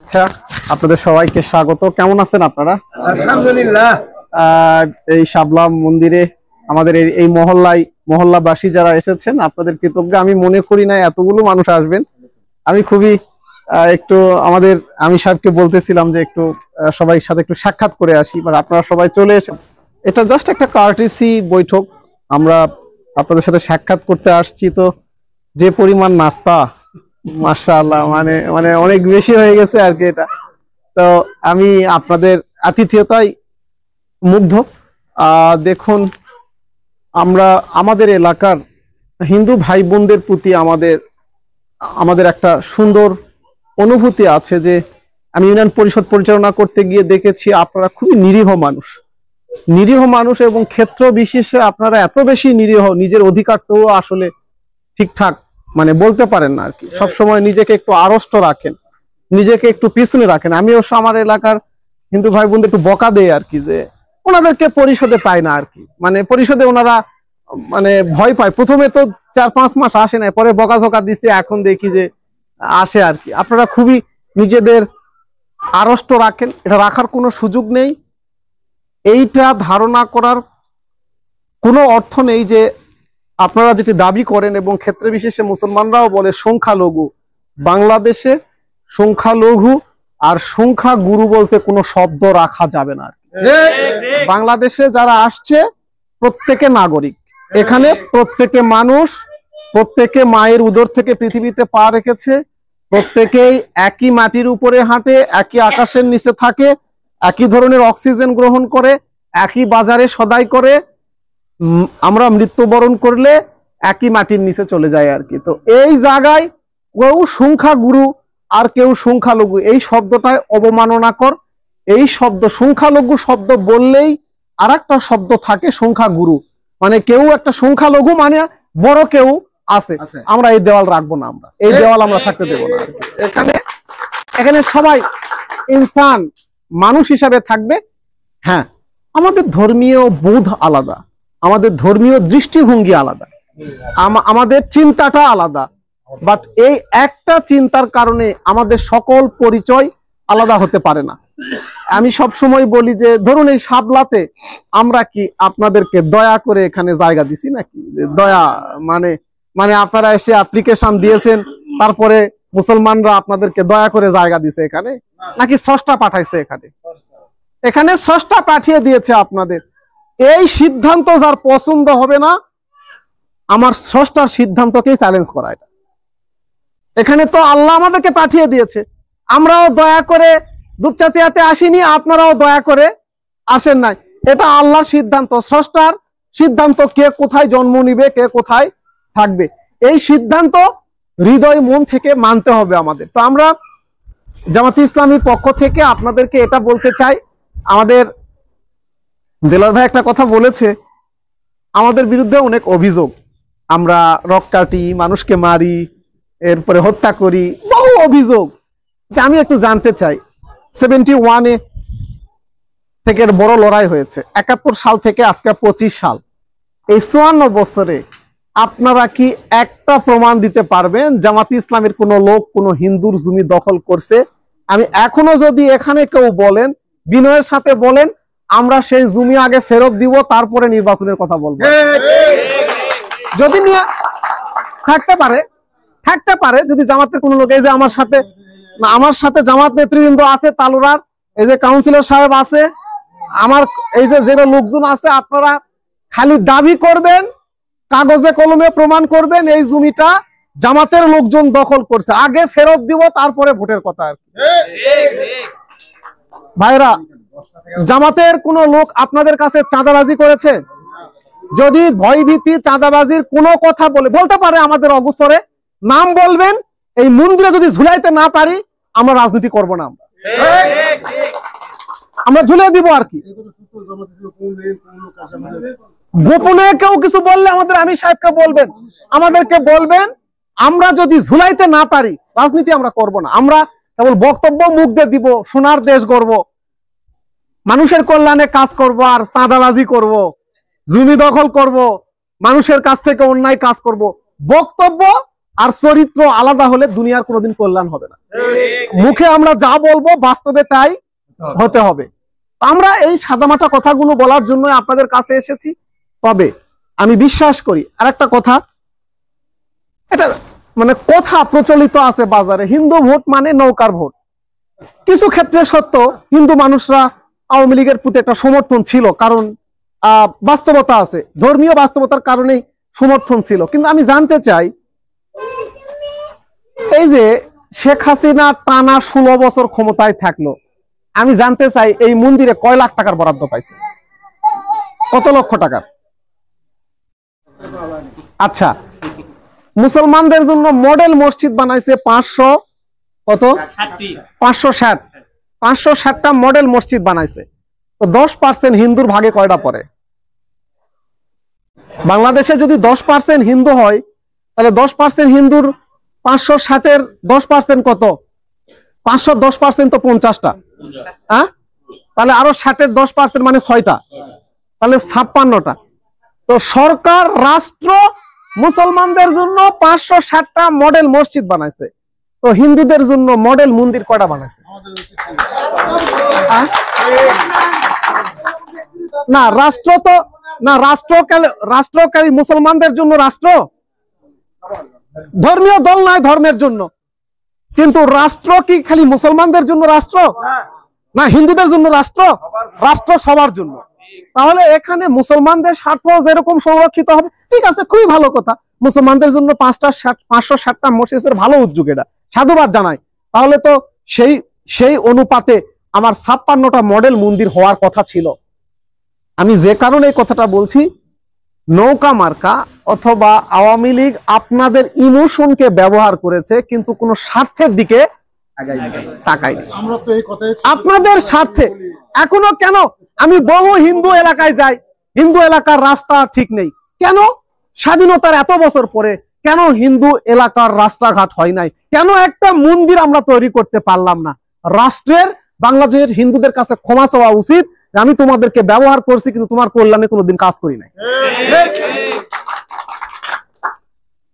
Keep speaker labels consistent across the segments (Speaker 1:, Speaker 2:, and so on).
Speaker 1: আচ্ছা, আপনাদের সবাইকে স্বাগত। কেমন আছেন আপনারা?
Speaker 2: আলহামদুলিল্লাহ।
Speaker 1: এই শাবলা মন্দিরে আমাদের এই মহল্লাবাসী যারা এসেছেন, আপনাদের কৃতজ্ঞ। আমি মনে করি না এতগুলো মানুষ আসবেন। আমি খুবই একটু আমি সাহেবকে বলতেছিলাম যে একটু সবাই সাথে একটু সাক্ষাৎ করে আসি, বাট আপনারা সবাই চলে এসে, এটা জাস্ট একটা কার্টেসি বৈঠক। আমরা আপনাদের সাথে সাক্ষাৎ করতে আসছি। তো যে পরিমাণ নাস্তা, মাশাআল্লাহ, মানে মানে অনেক বেশি হয়ে গেছে আর কি। এটা তো আমি আপনাদের আতিথেয়তায় মুগ্ধ। দেখুন, আমরা আমাদের এলাকার হিন্দু ভাই বোনদের প্রতি আমাদের একটা সুন্দর অনুভূতি আছে যে আমি ইউনিয়ন পরিষদ পরিচালনা করতে গিয়ে দেখেছি আপনারা খুবই নিরীহ মানুষ এবং ক্ষেত্র বিশেষে আপনারা এত বেশি নিরীহ, নিজের অধিকারটাও আসলে ঠিকঠাক মানে বলতে পারেন না আর কি। সবসময় নিজেকে একটু আড়ষ্ট রাখেন, নিজেকে একটু পিছনে রাখেন। আমি অবশ্য আমার এলাকার হিন্দু ভাই বোনদের একটু বকা দেয় আর কি, যে ওনাদেরকে পরিষদে পায় না আর কি। মানে পরিষদে ওনারা মানে ভয় পায়। প্রথমে তো 4-5 মাস আসে না, পরে বকাঝকা দিচ্ছে, এখন দেখি যে আসে আর কি। আপনারা খুবই নিজেদের আড়ষ্ট রাখেন, এটা রাখার কোনো সুযোগ নেই। এইটা ধারণা করার কোনো অর্থ নেই যে আপনারা যেটি দাবি করেন, এবং ক্ষেত্রে বিশেষে মুসলমানরাও বলে সংখ্যালঘু। বাংলাদেশে সংখ্যালঘু আর সংখ্যাগুরু বলতে কোনো শব্দ রাখা যাবে না। বাংলাদেশে যারা আসছে প্রত্যেকে নাগরিক, এখানে প্রত্যেকে মানুষ, প্রত্যেকে মায়ের উদর থেকে পৃথিবীতে পা রেখেছে, প্রত্যেকেই একই মাটির উপরে হাঁটে, একই আকাশের নিচে থাকে, একই ধরনের অক্সিজেন গ্রহণ করে, একই বাজারে সদাই করে। আমরা মৃত্যুবরণ করলে একই মাটির নিচে চলে যায় আর কি। তো এই জায়গায় কেউ সংখ্যাগুরু আর কেউ সংখ্যালঘু এই শব্দটায় অবমাননাকর। এই শব্দ সংখ্যালঘু শব্দ বললেই আর একটা শব্দ থাকে সংখ্যাগুরু, মানে কেউ একটা সংখ্যালঘু মানে বড় কেউ আছে। আমরা এই দেওয়াল রাখবো না, আমরা এই দেওয়াল আমরা থাকতে দেবো না। এখানে সবাই ইনসান মানুষ হিসাবে থাকবে। হ্যাঁ, আমাদের ধর্মীয় বোধ আলাদা, আমাদের ধর্মীয় দৃষ্টিভঙ্গি আলাদা, আমাদের চিন্তাটা আলাদা, বাট এই একটা চিন্তার কারণে আমাদের সকল পরিচয় আলাদা হতে পারে না। আমি সব সময় বলি যে ধরুন এই শাবলাতে আমরা কি আপনাদেরকে দয়া করে এখানে জায়গা দিছি নাকি? দয়া মানে মানে আপনারা এসে অ্যাপ্লিকেশন দিয়েছেন, তারপরে মুসলমানরা আপনাদেরকে দয়া করে জায়গা দিছে এখানে, নাকি স্রষ্টা পাঠাইছে এখানে? এখানে স্রষ্টা পাঠিয়ে দিয়েছে আপনাদের। এই সিদ্ধান্ত যার পছন্দ হবে না, আমার স্রষ্টার সিদ্ধান্তকেই চ্যালেঞ্জ করা। এটা এখানে তো আল্লাহ আমাদেরকে পাঠিয়ে দিয়েছে, আমরাও দয়া করে দুপচাচিয়াতে আসিনি, আপনারাও দয়া করে আসেন নাই। এটা আল্লাহর সিদ্ধান্ত, স্রষ্টার সিদ্ধান্ত। কে কোথায় জন্ম নিবে, কে কোথায় থাকবে, এই সিদ্ধান্ত হৃদয় মন থেকে মানতে হবে আমাদের। তো আমরা জামাতে ইসলামীর পক্ষ থেকে আপনাদেরকে এটা বলতে চাই, আমাদের দেলার ভাই একটা কথা বলেছে, আমাদের বিরুদ্ধে অনেক অভিযোগ, আমরা রক কাটি, মানুষকে মারি, এরপরে হত্যা করি, বহু অভিযোগ। আমি একটু জানতে চাই, 71 থেকে বড় লড়াই হয়েছে, 71 সাল থেকে আজকে 25 সাল, এই 54 বছরে আপনারা কি একটা প্রমাণ দিতে পারবেন জামাতে ইসলামের কোন লোক কোন হিন্দুর জমি দখল করছে? আমি এখনো যদি এখানে কেউ বলেন, বিনয়ের সাথে বলেন, আমরা সেই জমি আগে ফেরত দিব, তারপরে নির্বাচনের কথা বলবো। যদি নিয়ে থাকতে পারে যদি জামাতের কোন লোক, এই যে আমার সাথে জামাত নেতৃবৃন্দ আছে, তালুরার এই যে কাউন্সিলর সাহেব আছে, আমার এই যে লোকজন আছে, আপনারা খালি দাবি করবেন, কাগজে কলমে প্রমাণ করবেন এই জমিটা জামাতের লোকজন দখল করছে, আগে ফেরত দিব, তারপরে ভোটের কথা আর কি। ভাইরা, জামাতের কোন লোক আপনাদের কাছে চাঁদাবাজি করেছে? যদি ভয়ভীতি চাঁদাবাজির কোনো কথা বলতে পারে আমাদের অবসরে, নাম বলবেন। এই মন্দিরে যদি ঝুলাইতে না পারি, আমরা রাজনীতি করব না, আমরা ঝুলিয়ে দিব আর কি। গোপনে কেউ কিছু বললে আমাদের আমির সাহেবকে বলবেন, আমাদেরকে বলবেন। আমরা যদি ঝুলাইতে না পারি, রাজনীতি আমরা করব না। আমরা কেবল বক্তব্য মুখ দিয়ে দিব, সোনার দেশ গড়ব, মানুষের কল্যাণে কাজ করব, আর চাঁদাবাজি করব, জমি দখল করব, মানুষের কাছ থেকে অন্যায় কাজ করব, বক্তব্য আর চরিত্র আলাদা হলে দুনিয়ার কোনোদিন কল্যাণ হবে না। মুখে আমরা যা বলবো বাস্তবে তাই হতে হবে। আমরা এই সাদামাটা কথাগুলো বলার জন্য আপনাদের কাছে এসেছি। তবে আমি বিশ্বাস করি আরেকটা কথা, এটা মানে কথা প্রচলিত আছে বাজারে, হিন্দু ভোট মানে নৌকার ভোট। কিছু ক্ষেত্রে সত্য, হিন্দু মানুষরা আওয়ামী লীগের প্রতি একটা সমর্থন ছিল, কারণ বাস্তবতা আছে, ধর্মীয় বাস্তবতার কারণেই সমর্থন ছিল। কিন্তু আমি জানতে চাই, এই যে শেখ হাসিনা টানা 16 বছর ক্ষমতায় থাকলো, আমি জানতে চাই এই মন্দিরে কয় লাখ টাকার বরাদ্দ পাইছে, কত লক্ষ টাকার? আচ্ছা, মুসলমানদের জন্য মডেল মসজিদ বানাইছে 500 কত 560টা মডেল মসজিদ বানাইছে। তো 10% হিন্দুর ভাগে কয়টা পড়ে? বাংলাদেশে যদি 10% হিন্দু হয়, তাহলে 10% হিন্দুর 560-এর 10% কত? 510% তো 50টা। হ্যাঁ, তাহলে আরো 60-এর 10% মানে 6টা, তাহলে 56টা। তো সরকার রাষ্ট্র মুসলমানদের জন্য 560টা মডেল মসজিদ বানাইছে, তো হিন্দুদের জন্য মডেল মন্দির কয়টা বানাইছে? না, রাষ্ট্র তো না, রাষ্ট্রকারী মুসলমানদের জন্য রাষ্ট্র, ধর্মীয় দল নয় ধর্মের জন্য। কিন্তু রাষ্ট্র কি খালি মুসলমানদের জন্য রাষ্ট্র না হিন্দুদের জন্য রাষ্ট্র? রাষ্ট্র সবার জন্য। তাহলে এখানে মুসলমানদের স্বার্থ যেরকম সংরক্ষিত হবে, ঠিক আছে, খুবই ভালো কথা। মুসলমানদের জন্য 560টা মসজিদের ভালো উদ্যোগ, এটা সাধুবাদ জানাই। তাহলে তো সেই অনুপাতে আমার 56টা মডেল মন্দির হওয়ার কথা ছিল। আমি যে কারণে এই কথাটা বলছি, নৌকা মার্কা অথবা আওয়ামী লীগ আপনাদের ইমোশনকে ব্যবহার করেছে, কিন্তু কোনো স্বার্থের দিকে তাকায়নি। আপনাদের স্বার্থে এখনো কেন আমি বহু হিন্দু এলাকায় যাই, হিন্দু এলাকার রাস্তা ঠিক নেই কেন? স্বাধীনতার এত বছর পরে কেন হিন্দু এলাকার রাস্তাঘাট হয় নাই? কেন একটা মন্দির আমরা তৈরি করতে পারলাম না? রাষ্ট্রের বাংলাদেশের হিন্দুদের কাছে ক্ষমা চাওয়া উচিত, আমি তোমাদেরকে ব্যবহার করছি কিন্তু তোমার কল্যাণে কোনোদিন কাজ করি নাই।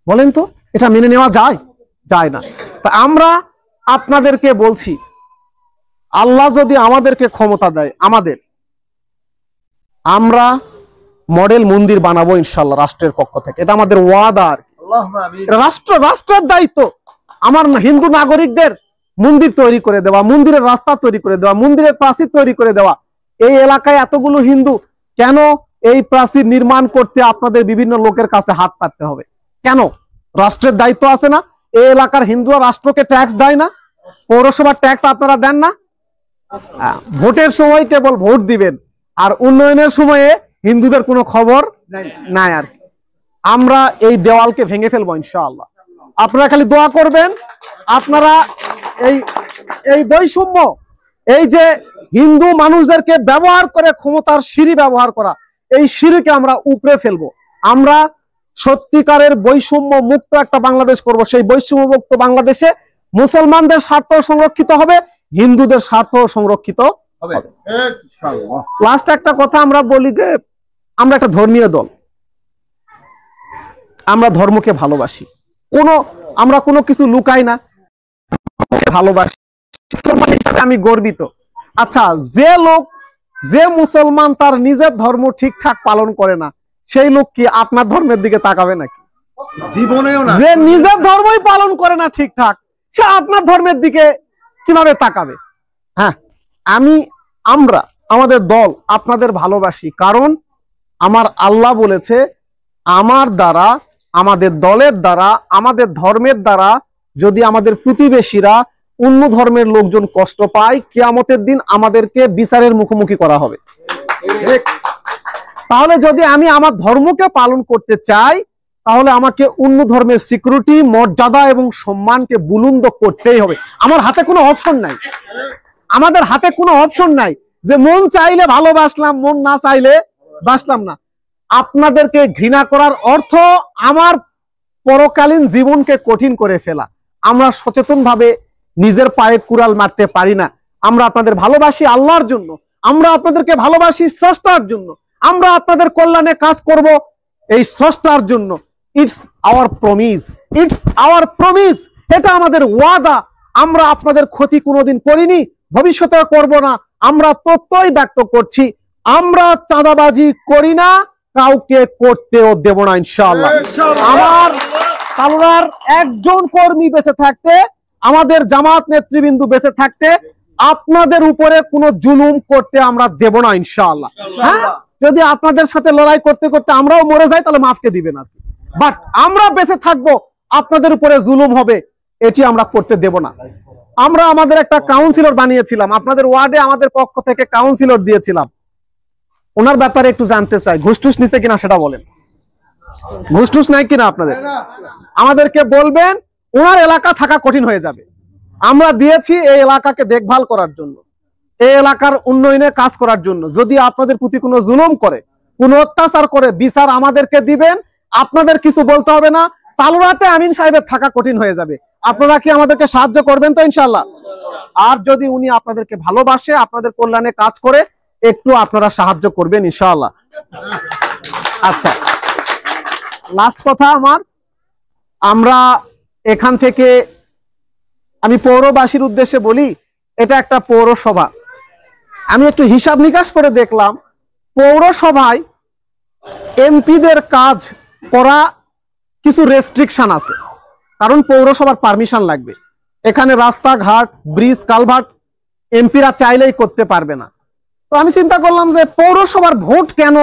Speaker 1: বলেন তো, এটা মেনে নেওয়া যায়? যায় না। তা আমরা আপনাদেরকে বলছি, আল্লাহ যদি আমাদেরকে ক্ষমতা দেয়, আমরা মডেল মন্দির বানাবো ইনশাআল্লাহ রাষ্ট্রের পক্ষ থেকে, এটা আমাদের ওয়াদা। রাষ্ট্রের দায়িত্ব আমার হিন্দু নাগরিকদের মন্দির তৈরি করে দেওয়া, মন্দিরের রাস্তা তৈরি করে দেওয়া, মন্দিরের প্রাচীর তৈরি করে দেওয়া। এই এলাকায় এতগুলো হিন্দু, কেন এই প্রাচীর নির্মাণ করতে আপনাদের বিভিন্ন লোকের কাছে হাত পাততে হবে? কেন? রাষ্ট্রের দায়িত্ব আছে না? এই এলাকার হিন্দুরা রাষ্ট্রকে ট্যাক্স দেয় না? পৌরসভার ট্যাক্স আপনারা দেন না? ভোটের সময় কেবল ভোট দিবেন, আর উন্নয়নের সময়ে হিন্দুদের কোনো খবর নাই। আর আমরা এই দেওয়ালকে ভেঙে ফেলবো ইনশাআল্লাহ। আপনারা খালি দোয়া করবেন। আপনারা এই বৈষম্য, এই যে হিন্দু মানুষদেরকে ব্যবহার করে ক্ষমতার সিঁড়ি ব্যবহার করা, এই সিঁড়িকে আমরা উপড়ে ফেলবো। আমরা সত্যিকারের বৈষম্য মুক্ত একটা বাংলাদেশ করব। সেই বৈষম্য মুক্ত বাংলাদেশে মুসলমানদের স্বার্থ সংরক্ষিত হবে, হিন্দুদের স্বার্থ সংরক্ষিত হবে। লাস্ট একটা কথা আমরা বলি যে আমরা একটা ধর্মীয় দল, আমরা ধর্মকে ভালোবাসি, আমরা কোনো কিছু লুকাই না, ভালোবাসি, আমি গর্বিত। আচ্ছা, যে মুসলমান তার নিজের ধর্ম ঠিকঠাক পালন করে না, সেই লোক কি আপনার ধর্মের দিকে তাকাবে নাকি? জীবনেও না। যে নিজের ধর্মই পালন করে না ঠিকঠাক, সে আপনার ধর্মের দিকে কিভাবে তাকাবে? হ্যাঁ, আমরা আমাদের দল আপনাদের ভালোবাসি, কারণ আমার আল্লাহ বলেছে, আমার দ্বারা, আমাদের দলের দ্বারা, আমাদের ধর্মের দ্বারা যদি আমাদের প্রতিবেশীরা অন্য ধর্মের লোকজন কষ্ট পায়, কিয়ামতের দিন আমাদেরকে বিচারের মুখোমুখি করা হবে। তাহলে যদি আমি আমার ধর্মকে পালন করতে চাই, তাহলে আমাকে অন্য ধর্মের সিকিউরিটি, মর্যাদা এবং সম্মানকে বুলন্দ করতেই হবে। আমার হাতে কোনো অপশন নাই, আমাদের হাতে কোনো অপশন নাই যে মন চাইলে ভালোবাসলাম, মন না চাইলে বাসলাম না। আপনাদেরকে ঘৃণা করার অর্থ আমার পরকালীন জীবনকে কঠিন করে ফেলা। আমরা সচেতন ভাবে নিজের পায়ে কুড়াল মারতে পারি না। আমরা আপনাদের ভালোবাসি আল্লাহর জন্য, আমরা আপনাদেরকে ভালোবাসি স্রষ্টার জন্য, আমরা আপনাদের কল্যাণে কাজ করব এই স্রষ্টার জন্য। It's hour promise, it's hour promise, এটা আমাদের ওয়াদা। আমরা আপনাদের ক্ষতি কোনোদিন করিনি, ভবিষ্যতে করব না। আমরা প্রত্যয় ব্যক্ত করছি, আমরা চাঁদাবাজি করি না, কাউকে করতেও দেব না ইনশাআল্লাহ। আমার তালুরার একজন কর্মী বেঁচে থাকতে, আমাদের জামাত নেতৃবৃন্দ বেঁচে থাকতে আপনাদের উপরে কোনো জুলুম করতে আমরা দেব না ইনশাআল্লাহ। হ্যাঁ, যদি আপনাদের সাথে লড়াই করতে করতে আমরাও মরে যাই তাহলে মাফকে দিবেন আর কি, বাট আমরা বেঁচে থাকবো, আপনাদের উপরে জুলুম হবে এটি আমরা করতে দেব না। আমরা আমাদের একটা কাউন্সিলর বানিয়েছিলাম, আপনাদের ওয়ার্ডে আমাদের পক্ষ থেকে কাউন্সিলর দিয়েছিলাম। ওনার ব্যাপারে একটু জানতে চাই, ঘুষটুস নিছে কিনা সেটা বলেন। ঘুষটুস নাই কিনা আপনাদের, আমাদেরকে বলবেন। ওনার এলাকা থাকা কঠিন হয়ে যাবে। আমরা দিয়েছি এই এলাকাকে দেখভাল করার জন্য, এই এলাকার উন্নয়নে কাজ করার জন্য। যদি আপনাদের প্রতি কোনো জুলুম করে, কোনো অত্যাচার করে, বিচার আমাদেরকে দিবেন, আপনাদের কিছু বলতে হবে না। তালুরাতে আমিন সাহেবের থাকা কঠিন হয়ে যাবে। আপনারা কি আমাদেরকে সাহায্য করবেন তো ইনশাআল্লাহ? আর যদি উনি আপনাদেরকে ভালোবাসে, আপনাদের কল্যাণে কাজ করে, একটু আপনারা সাহায্য করবেন ইনশাআল্লাহ। আচ্ছা, লাস্ট কথা আমার, আমরা এখান থেকে আমি পৌরবাসীর উদ্দেশ্যে বলি, এটা একটা পৌরসভা। আমি একটু হিসাব নিকাশ করে দেখলাম, পৌরসভায় এমপিদের কাজ করা কিছু রেস্ট্রিকশন আছে, কারণ পৌরসভার পারমিশন লাগবে। এখানে রাস্তাঘাট, ব্রিজ, কালভার্ট এমপিরা চাইলেই করতে পারবে না। তো আমি চিন্তা করলাম যে পৌরসভার ভোট কেন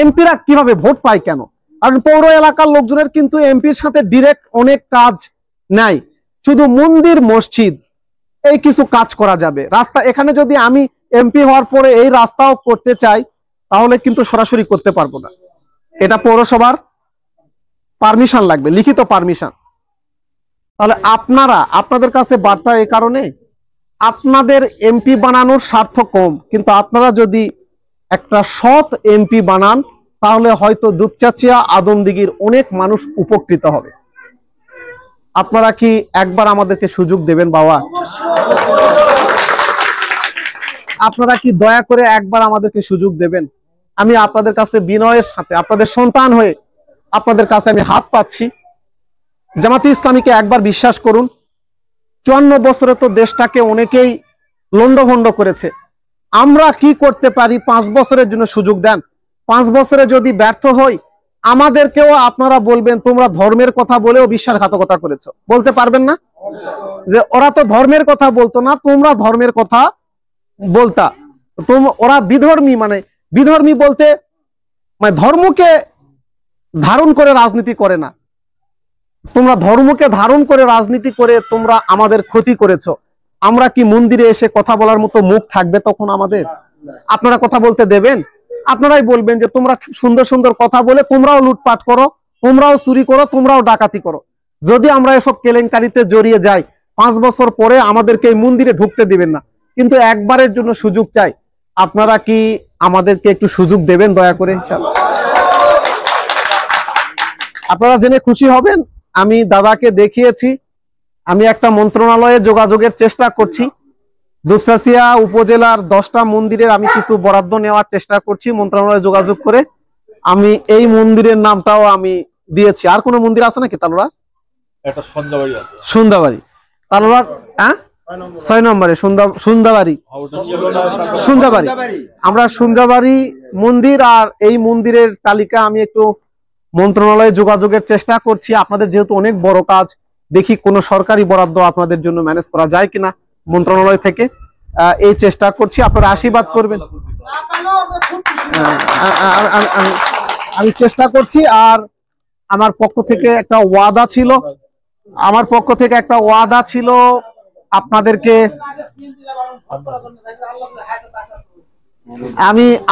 Speaker 1: এমপিরা কিভাবে ভোট পায় কেন? কারণ পৌর এলাকার লোকজনের কিন্তু এমপির সাথে ডিরেক্ট অনেক কাজ নাই, শুধু মন্দির, মসজিদ, এই কিছু কাজ করা যাবে। রাস্তা, এখানে যদি আমি এমপি হওয়ার পরে এই রাস্তাও করতে চাই তাহলে কিন্তু সরাসরি করতে পারবো না, এটা পৌরসভার পারমিশন লাগবে, লিখিত পারমিশন। তাহলে আপনাদের কাছে বার্তা এই কারণে, আপনাদের এমপি বানানোর স্বার্থ কম, কিন্তু আপনারা যদি একটা সৎ এমপি বানান তাহলে হয়তো দুপচাচিয়া, আদমদিঘির অনেক মানুষ উপকৃত হবে। আপনারা কি একবার আমাদেরকে সুযোগ দেবেন বাবা? আপনারা কি দয়া করে একবার আমাদেরকে সুযোগ দেবেন? আমি আপনাদের কাছে বিনয়ের সাথে, আপনাদের সন্তান হয়ে আপনাদের কাছে আমি হাত পাচ্ছি। জামাতে ইসলামীকে একবার বিশ্বাস করুন। 54 বছরে তো দেশটাকে অনেকেই লন্ডভন্ড করেছে। আমরা কি করতে পারি? 5 বছরের জন্য সুযোগ দেন। 5 বছরে যদি ব্যর্থ হই, আমাদেরকেও আপনারা বলবেন তোমরা ধর্মের কথা বলেও বিশ্বাসঘাতকতা করেছো, বলতে পারবেন না? যে ওরা তো ধর্মের কথা বলতো না, তোমরা ধর্মের কথা বলতা। ওরা বিধর্মী, মানে বিধর্মী বলতে মানে ধর্মকে ধারণ করে রাজনীতি করে না। তোমরা ধর্মকে ধারণ করে রাজনীতি করে তোমরা আমাদের ক্ষতি করেছো। আমরা কি মন্দিরে এসে কথা বলার মতো মুখ থাকবে তখন আমাদের? আপনারা কথা বলতে দেবেন? আপনারাই বলবেন যে তোমরা সুন্দর সুন্দর কথা বলে তোমরাও লুটপাট করো, তোমরাও চুরি করো, তোমরাও ডাকাতি করো। যদি আমরা এসব কেলেঙ্কারিতে জড়িয়ে যাই, 5 বছর পরে আমাদেরকে এই মন্দিরে ঢুকতে দিবেন না। কিন্তু একবারের জন্য সুযোগ চাই, আপনারা কি আমাদেরকে একটু সুযোগ দেবেন দয়া করে? আপনারা জেনে খুশি হবেন, আমি দাদাকে দেখিয়েছি, আমি একটা মন্ত্রণালয়ে যোগাযোগের চেষ্টা করছি। দুপচাচিয়া উপজেলার 10টা মন্দিরের আমি কিছু বরাদ্দ নেওয়ার চেষ্টা করছি মন্ত্রণালয়ে যোগাযোগ করে। আমি এই মন্দিরের নামটাও আমি দিয়েছি। আর কোন মন্দির আছে নাকি তালুরা? একটা সন্ধ্যাবাড়ি আছে, সন্ধ্যাবাড়ি তালুরা, হ্যাঁ 6 নম্বরে সন্ধ্যাবাড়ি, আমরা সন্ধ্যাবাড়ি মন্দির। আর এই মন্দিরের তালিকা আমি একটু মন্ত্রণালয়ে যোগাযোগের চেষ্টা করছি। আপনাদের যেহেতু অনেক বড় কাজ, দেখি কোন সরকারি বরাদ্দ আপনাদের জন্য ম্যানেজ করা যায় কিনা মন্ত্রণালয় থেকে, এই চেষ্টা করছি। আপনারা আশীর্বাদ করবেন, আমি চেষ্টা করছি। আর আমার পক্ষ থেকে একটা ওয়াদা ছিল, আপনাদেরকে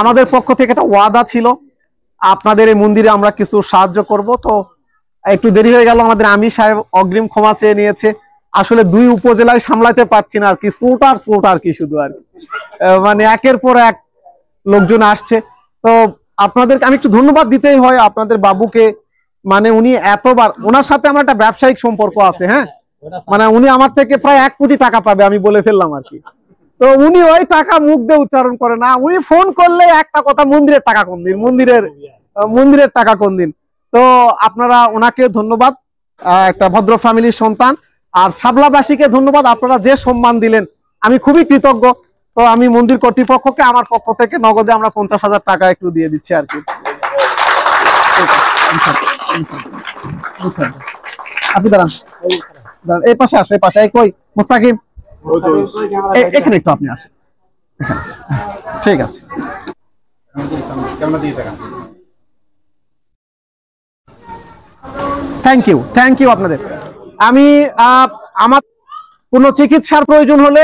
Speaker 1: আমাদের পক্ষ থেকে একটা ওয়াদা ছিল, আপনাদের এই মন্দিরে আমরা কিছু সাহায্য করব। তো একটু দেরি হয়ে গেল, আমাদের আমির সাহেব অগ্রিম ক্ষমা চেয়ে নিয়েছে। আসলে 2 উপজেলায় সামলাতে পারছি না আর কি, সুট আর কি, শুধু আর কি, মানে একের পর এক লোকজন আসছে। তো আপনাদেরকে আমি একটু ধন্যবাদ দিতেই হয় আপনাদের বাবুকে, মানে উনি এতবার, ওনার সাথে আমার একটা ব্যবসায়িক সম্পর্ক আছে। হ্যাঁ, মানে উনি আমার থেকে প্রায় 1 কোটি টাকা পাবে, আমি বলে ফেললাম আর কি। তো উনি ওই টাকা মুখ দিয়ে উচ্চারণ করে না, উনি ফোন করলে একটা কথা, মন্দিরের টাকা কোন দিন, মন্দিরের টাকা কোন দিন। তো আপনারা ওনাকে ধন্যবাদ, একটা ভদ্র ফ্যামিলির সন্তান। আর শাবলাবাসীকে ধন্যবাদ, আপনারা যে সম্মান দিলেন আমি খুবই কৃতজ্ঞ। তো আমি মন্দির কর্তৃপক্ষকে আমার পক্ষ থেকে নগদে আমরা 50,000 টাকা একটু দিয়ে দিচ্ছি আর কি। আপনি দাঁড়ান, এই পাশে আসো, এই পাশে। কই মুস্তাকিম, এখানে একটু আপনি আসেন, ঠিক আছে। থ্যাংক ইউ আপনাদের। আমি আমার কোনো চিকিৎসার প্রয়োজন হলে,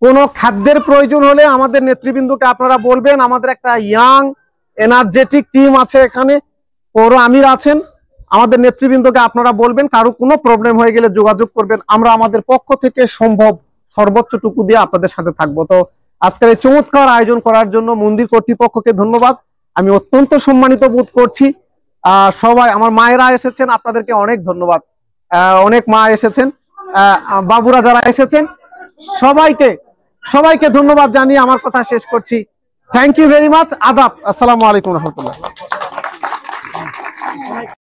Speaker 1: কোনো খাদ্যের প্রয়োজন হলে আমাদের নেতৃবৃন্দকে আপনারা বলবেন। আমাদের একটা ইয়াং এনার্জেটিক টিম আছে এখানে, পৌর আমির আছেন, আমাদের নেতৃবৃন্দকে আপনারা বলবেন। কারো কোনো প্রবলেম হয়ে গেলে যোগাযোগ করবেন, আমরা আমাদের পক্ষ থেকে সম্ভব সর্বোচ্চটুকু দিয়ে আপনাদের সাথে থাকবো। তো আজকের এই চমৎকার আয়োজন করার জন্য মন্দির কর্তৃপক্ষকে ধন্যবাদ, আমি অত্যন্ত সম্মানিত বোধ করছি। সবাই আমার মায়েরা এসেছেন, আপনাদেরকে অনেক ধন্যবাদ। অনেক মা এসেছেন, বাবুরা যারা এসেছেন, সবাইকে ধন্যবাদ জানিয়ে আমার কথা শেষ করছি। Thank you very much. আদাব, আসসালামু আলাইকুম রহমতুল্লাহ।